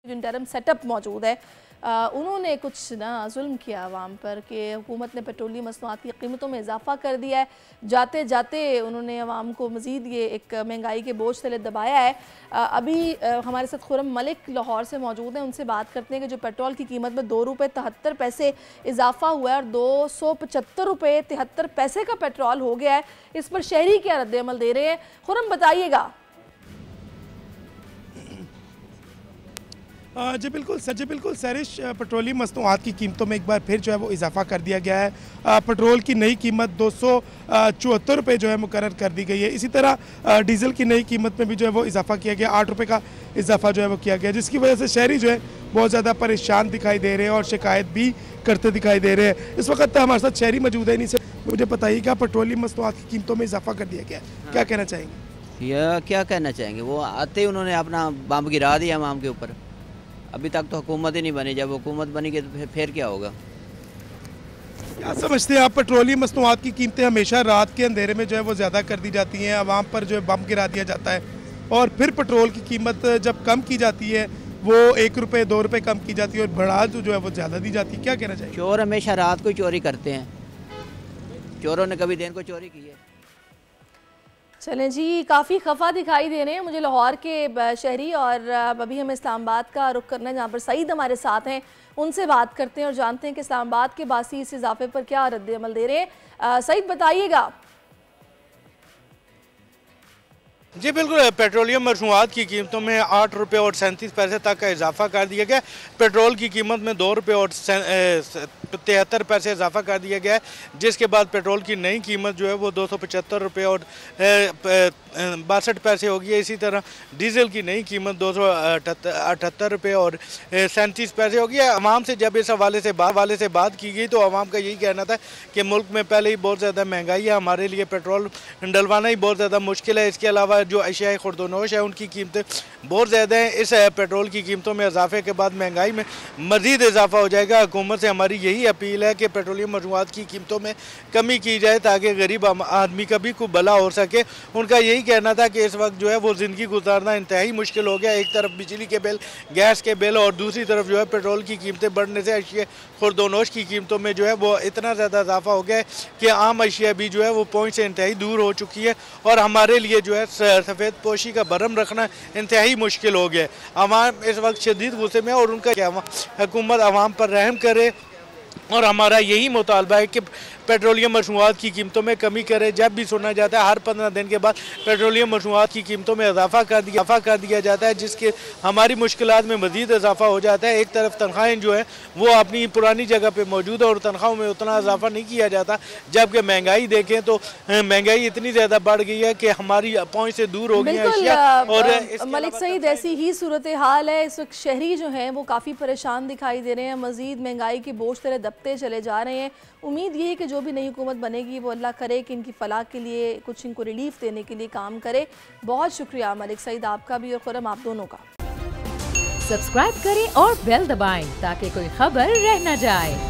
जो interim setup मौजूद है उन्होंने कुछ ना जुल्म किया आवाम पर कि हुकूमत ने पेट्रोलियम मसनूआत की कीमतों में इजाफा कर दिया है। जाते जाते उन्होंने आवाम को मज़ीद ये एक महंगाई के बोझ तले दबाया है। अभी हमारे साथ खुरम मलिक लाहौर से मौजूद हैं, उनसे बात करते हैं कि जो पेट्रोल की कीमत में 2 रुपये 73 पैसे इजाफा हुआ है और 275 रुपये 73 पैसे का पेट्रोल हो गया है, इस पर शहरी क्या रद्द-ए-अमल दे रहे हैं? खुरम बताइएगा। जी बिल्कुल सर, जी बिल्कुल सरिश, पेट्रोलियम मसनूआत की कीमतों में एक बार फिर जो है वो इजाफा कर दिया गया है। पेट्रोल की नई कीमत 274 रुपये जो है मुकर्रर कर दी गई है। इसी तरह डीजल की नई कीमत में भी जो है वो इजाफा किया गया, 8 रुपये का इजाफा जो है वो किया गया, जिसकी वजह से शहरी जो है बहुत ज़्यादा परेशान दिखाई दे रहे हैं और शिकायत भी करते दिखाई दे रहे हैं। इस वक्त हमारे साथ शहरी मौजूद है, इन्हीं से मुझे बताइए क्या पेट्रोलियम मसनूआत की कीमतों में इजाफा कर दिया गया, क्या कहना चाहेंगे? यह क्या कहना चाहेंगे, वो आते ही उन्होंने अपना बम गिरा दिया आवाम के ऊपर। अभी तक तो हुकूमत ही नहीं बनी, जब हुकूमत बनेगी तो फिर क्या होगा? क्या समझते हैं आप, पेट्रोलियम मसनूआत की कीमतें हमेशा रात के अंधेरे में जो है वो ज़्यादा कर दी जाती हैं, आवाम पर जो है बम गिरा दिया जाता है और फिर पेट्रोल की कीमत जब कम की जाती है वो 1 रुपये 2 रुपये कम की जाती है और बढ़ा जो है वो ज़्यादा दी जाती है, क्या कहना चाहिए? चोर हमेशा रात को चोरी करते हैं, चोरों ने कभी दिन को चोरी की है? चलें जी, काफ़ी खफा दिखाई दे रहे हैं मुझे लाहौर के शहरी, और अभी हम इस्लामाबाद का रुख करना है जहाँ पर सईद हमारे साथ हैं, उनसे बात करते हैं और जानते हैं कि इस्लामाबाद के बासी इस इजाफे पर क्या रद्द-ए-अमल दे रहे हैं। सईद बताइएगा। जी बिल्कुल, पेट्रोलियम मसनूआत की कीमतों में 8 रुपये और 37 पैसे तक का इजाफा कर दिया गया। पेट्रोल की कीमत में 2 रुपये और 73 पैसे इजाफा कर दिया गया है, जिसके बाद पेट्रोल की नई कीमत जो है वो 275 रुपये और 62 पैसे होगी। इसी तरह डीजल की नई कीमत 278 रुपये और 37 पैसे होगी। आवाम से जब इस हवाले से बात की गई तो आवाम का यही कहना था कि मुल्क में पहले ही बहुत ज़्यादा महंगाई है, हमारे लिए पेट्रोल डलवाना ही बहुत ज़्यादा मुश्किल है। इसके अलावा जो अशिया खुर्दोनोश है उनकी कीमतें बहुत ज़्यादा हैं। इस पेट्रोल की कीमतों में इजाफे के बाद महंगाई में मज़ीद इजाफा हो जाएगा। हुकूमत से हमारी यही अपील है कि पेट्रोलियम मसनूआत की कीमतों में कमी की जाए ताकि गरीब आदमी का भी कुछ भला हो सके। उनका यही कहना था कि इस वक्त जो है वो ज़िंदगी गुजारना इंतहाई मुश्किल हो गया। एक तरफ बिजली के बिल, गैस के बिल और दूसरी तरफ जो है पेट्रोल की कीमतें बढ़ने से अशिया खुर्दोनोश की कीमतों में जो है वो इतना ज़्यादा इजाफा हो गया है कि आम अशिया भी जो है वो पहुँच से इंतहाई दूर हो चुकी है और हमारे लिए जो है सफ़ेद पोशी का भरम रखना इंतहाई मुश्किल हो गया है। आवाम इस वक्त शदीद गुस्से में और उनका क्या हुकूमत आवाम पर रहम करे और हमारा यही मुतालबा है कि पेट्रोलियम मसनूआत की कीमतों में कमी करे। जब भी सुना जाता है हर 15 दिन के बाद पेट्रोलियम मसनूआत की कीमतों में इजाफा कर दिया जाता है, जिसके हमारी मुश्किलात में मज़ीद इजाफा हो जाता है। एक तरफ तनख्वाहें जो है वो अपनी पुरानी जगह पे मौजूद है और तनख्वाहों में उतना इजाफा नहीं किया जाता, जबकि महंगाई देखें तो महंगाई इतनी ज़्यादा बढ़ गई है कि हमारी पहुँच से दूर हो गई है। और मलिक सईद, ऐसी ही सूरत हाल है इस वक्त, शहरी जो हैं वो काफ़ी परेशान दिखाई दे रहे हैं, मज़ीद महंगाई के बोझ तले दबते चले जा रहे हैं। उम्मीद ये है कि जो भी नई हुकूमत बनेगी वो अल्लाह करे कि इनकी फलाह के लिए कुछ इनको रिलीफ देने के लिए काम करे। बहुत शुक्रिया मलिक सईद आपका भी और खुरम आप दोनों का। सब्सक्राइब करें और बेल दबाएं ताकि कोई खबर रह न जाए।